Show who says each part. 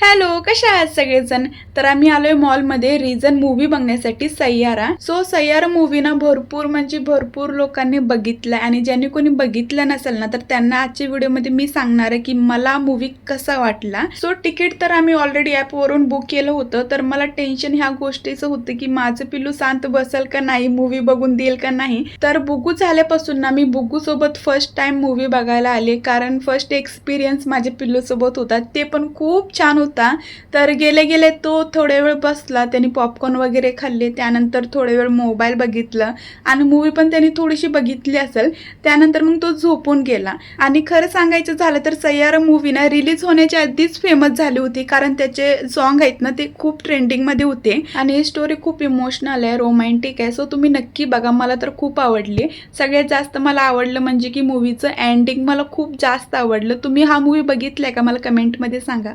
Speaker 1: Hello, कशा आहात सगळेजण? तर आम्ही आलोय मॉलमध्ये रिझन मूवी बघण्यासाठी सय्यारा. सय्यारा मूवी ना भरपूर लोकांनी बघितलाय आणि ज्यांनी कोणी बघितलं नसेल ना तर त्यांना आजच्या व्हिडिओमध्ये मी सांगणार आहे की मला मूवी कसा वाटला. तिकीट तर आम्ही ऑलरेडी ॲपवरून बुक केलं होतं. तर मला टेन्शन ह्या गोष्टीचं होतं की माझं पिल्लू शांत बसेल का नाही, मूवी बघून देईल का नाही. तर बुगू झाल्यापासून ना मी बुगू सोबत फर्स्ट टाइम मूवी बघायला आले, कारण फर्स्ट एक्सपिरियन्स माझ्या पिल्लू सोबत होता, ते पण खूप छान होता. तर गेले गेले तो थोडे वेळ बसला, त्यांनी पॉपकॉर्न वगैरे खाल्ले, त्यानंतर थोडे वेळ मोबाईल बघितलं आणि मूवी पण त्यांनी थोडीशी बघितली असेल. त्यानंतर मग तो झोपून गेला. आणि खरं सांगायचं झालं तर सय्यारा मूवी ना रिलीज होण्याच्या आधीच फेमस झाली होती, कारण त्याचे सॉन्ग आहेत ना ते खूप ट्रेंडिंगमध्ये होते आणि स्टोरी खूप इमोशनल आहे, रोमॅन्टिक आहे. सो तुम्ही नक्की बघा, मला तर खूप आवडली. सगळ्यात जास्त मला आवडलं म्हणजे की मूवीचं एंडिंग मला खूप जास्त आवडलं. तुम्ही हा मूवी बघितलाय का? मला कमेंटमध्ये सांगा.